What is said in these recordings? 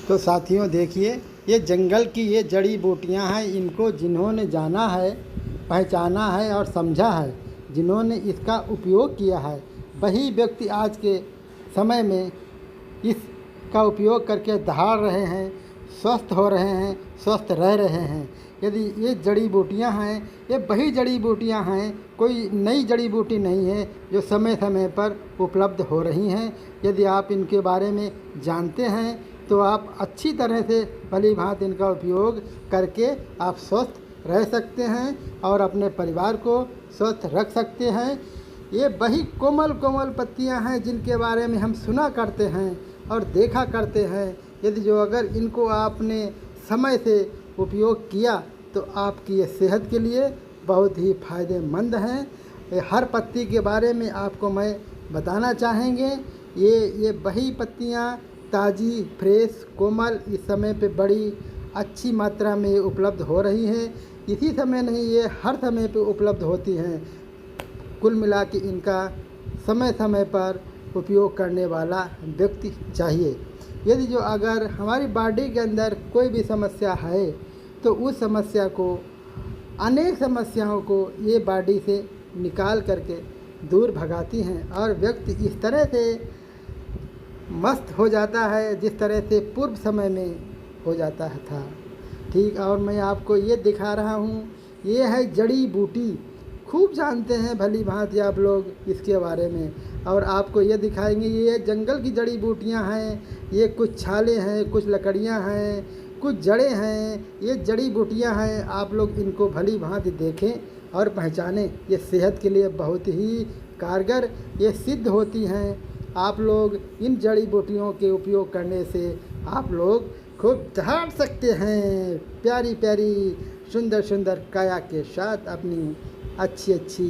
तो साथियों देखिए, ये जंगल की ये जड़ी बूटियां हैं। इनको जिन्होंने जाना है, पहचाना है और समझा है, जिन्होंने इसका उपयोग किया है, वही व्यक्ति आज के समय में इसका उपयोग करके दहाड़ रहे हैं, स्वस्थ हो रहे हैं, स्वस्थ रह रहे हैं। यदि ये जड़ी बूटियां हैं, ये वही जड़ी बूटियां हैं, कोई नई जड़ी बूटी नहीं है, जो समय समय पर उपलब्ध हो रही हैं। यदि आप इनके बारे में जानते हैं तो आप अच्छी तरह से भली भांति इनका उपयोग करके आप स्वस्थ रह सकते हैं और अपने परिवार को स्वस्थ रख सकते हैं। ये वही कोमल कोमल पत्तियां हैं जिनके बारे में हम सुना करते हैं और देखा करते हैं। यदि जो अगर इनको आपने समय से उपयोग किया तो आपकी ये सेहत के लिए बहुत ही फ़ायदेमंद हैं। हर पत्ती के बारे में आपको मैं बताना चाहेंगे। ये वही पत्तियां ताज़ी, फ्रेश, कोमल इस समय पे बड़ी अच्छी मात्रा में उपलब्ध हो रही हैं। इसी समय नहीं, ये हर समय पे उपलब्ध होती हैं। कुल मिला के इनका समय समय पर उपयोग करने वाला व्यक्ति चाहिए। यदि जो अगर हमारी बॉडी के अंदर कोई भी समस्या है तो उस समस्या को, अनेक समस्याओं को ये बॉडी से निकाल करके दूर भगाती हैं और व्यक्ति इस तरह से मस्त हो जाता है जिस तरह से पूर्व समय में हो जाता था। ठीक, और मैं आपको ये दिखा रहा हूँ, ये है जड़ी बूटी। खूब जानते हैं भली भांति आप लोग इसके बारे में, और आपको ये दिखाएंगे। ये जंगल की जड़ी बूटियाँ हैं, ये कुछ छाले हैं, कुछ लकड़ियाँ हैं, कुछ जड़ें हैं। ये जड़ी बूटियाँ हैं, आप लोग इनको भली भांति देखें और पहचानें। ये सेहत के लिए बहुत ही कारगर ये सिद्ध होती हैं। आप लोग इन जड़ी बूटियों के उपयोग करने से आप लोग खूब दहाड़ सकते हैं, प्यारी प्यारी सुंदर सुंदर काया के साथ अपनी अच्छी अच्छी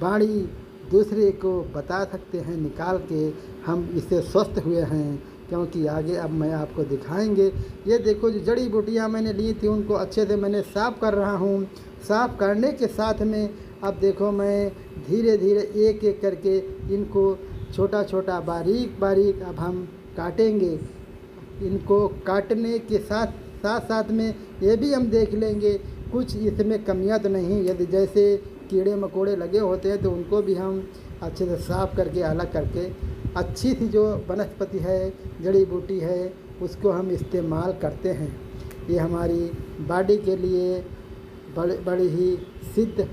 वाणी दूसरे को बता सकते हैं निकाल के, हम इससे स्वस्थ हुए हैं। क्योंकि आगे अब मैं आपको दिखाएंगे। ये देखो, जो जड़ी बूटियाँ मैंने ली थी उनको अच्छे से मैंने साफ़ कर रहा हूँ। साफ़ करने के साथ में अब देखो, मैं धीरे धीरे एक एक करके इनको छोटा छोटा बारीक बारीक अब हम काटेंगे। इनको काटने के साथ साथ में ये भी हम देख लेंगे कुछ इसमें कमियां तो नहीं। यदि जैसे कीड़े मकोड़े लगे होते हैं तो उनको भी हम अच्छे से साफ़ करके अलग करके अच्छी सी जो वनस्पति है, जड़ी बूटी है, उसको हम इस्तेमाल करते हैं। ये हमारी बॉडी के लिए बड़ी ही सिद्ध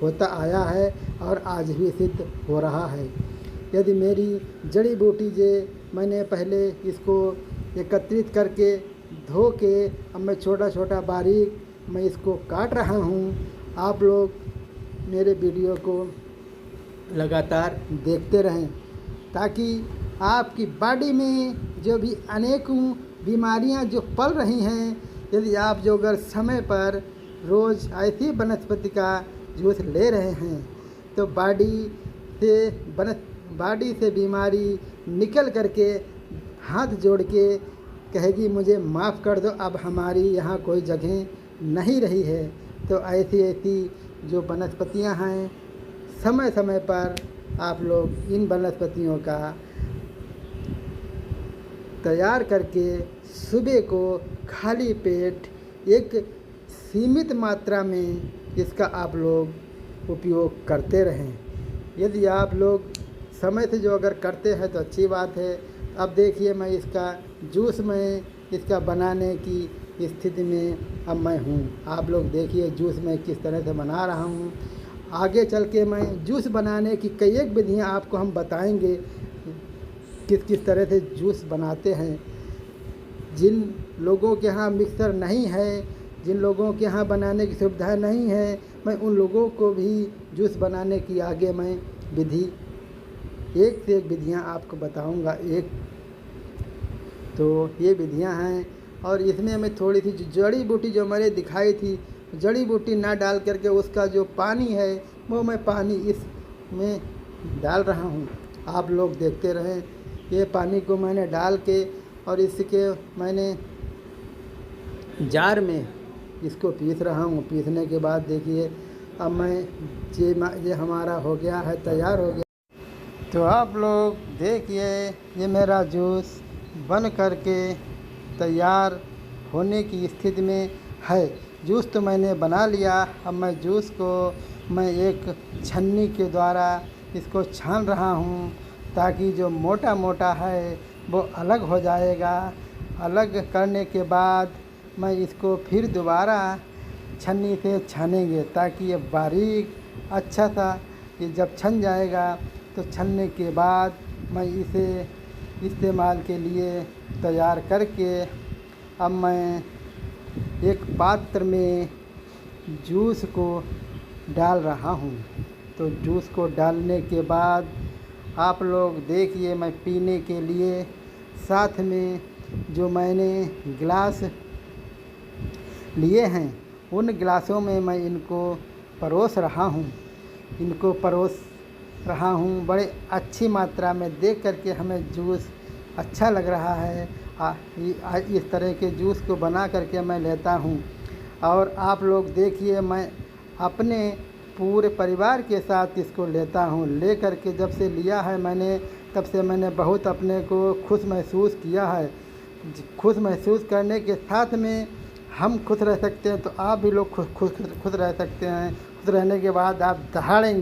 होता आया है और आज भी सिद्ध हो रहा है। यदि मेरी जड़ी बूटी जे मैंने पहले इसको एकत्रित करके धो के अब मैं छोटा छोटा बारीक मैं इसको काट रहा हूँ। आप लोग मेरे वीडियो को लगातार देखते रहें ताकि आपकी बॉडी में जो भी अनेकों बीमारियां जो पल रही हैं, यदि आप जो अगर समय पर रोज़ ऐसी वनस्पति का जूस ले रहे हैं तो बॉडी से बीमारी निकल करके हाथ जोड़ के कहेगी मुझे माफ़ कर दो, अब हमारी यहाँ कोई जगह नहीं रही है। तो ऐसी ऐसी जो वनस्पतियाँ हैं, समय समय पर आप लोग इन वनस्पतियों का तैयार करके सुबह को खाली पेट एक सीमित मात्रा में इसका आप लोग उपयोग करते रहें। यदि आप लोग समय से जो अगर करते हैं तो अच्छी बात है। अब देखिए, मैं इसका जूस में इसका बनाने की स्थिति में अब मैं हूँ। आप लोग देखिए जूस मैं किस तरह से बना रहा हूँ। आगे चल के मैं जूस बनाने की कई एक विधियाँ आपको हम बताएंगे, किस किस तरह से जूस बनाते हैं। जिन लोगों के यहाँ मिक्सर नहीं है, जिन लोगों के यहाँ बनाने की सुविधा नहीं है, मैं उन लोगों को भी जूस बनाने की आगे मैं विधि एक से एक विधियाँ आपको बताऊंगा। एक तो ये विधियाँ हैं और इसमें मैं थोड़ी सी जड़ी बूटी जो मैंने दिखाई थी, जड़ी बूटी ना डाल करके उसका जो पानी है वो मैं पानी इसमें डाल रहा हूँ। आप लोग देखते रहें। ये पानी को मैंने डाल के और इसके मैंने जार में इसको पीस रहा हूँ। पीसने के बाद देखिए अब मैं ये हमारा हो गया है, तैयार हो गया। तो आप लोग देखिए ये मेरा जूस बन करके तैयार होने की स्थिति में है। जूस तो मैंने बना लिया, अब मैं जूस को मैं एक छन्नी के द्वारा इसको छान रहा हूँ, ताकि जो मोटा मोटा है वो अलग हो जाएगा। अलग करने के बाद मैं इसको फिर दोबारा छन्नी से छानेंगे, ताकि ये बारीक अच्छा सा ये जब छन जाएगा तो छनने के बाद मैं इसे इस्तेमाल के लिए तैयार करके अब मैं एक पात्र में जूस को डाल रहा हूँ। तो जूस को डालने के बाद आप लोग देखिए, मैं पीने के लिए साथ में जो मैंने गिलास लिए हैं उन गिलासों में मैं इनको परोस रहा हूँ। बड़े अच्छी मात्रा में देख करके हमें जूस अच्छा लग रहा है। इस तरह के जूस को बना करके मैं लेता हूँ। और आप लोग देखिए, मैं अपने पूरे परिवार के साथ इसको लेता हूँ। ले करके जब से लिया है मैंने, तब से मैंने बहुत अपने को खुश महसूस किया है। खुश महसूस करने के साथ में हम खुश रह सकते हैं, तो आप भी लोग खुश रह सकते हैं। खुश रहने के बाद आप दहाड़ेंगे।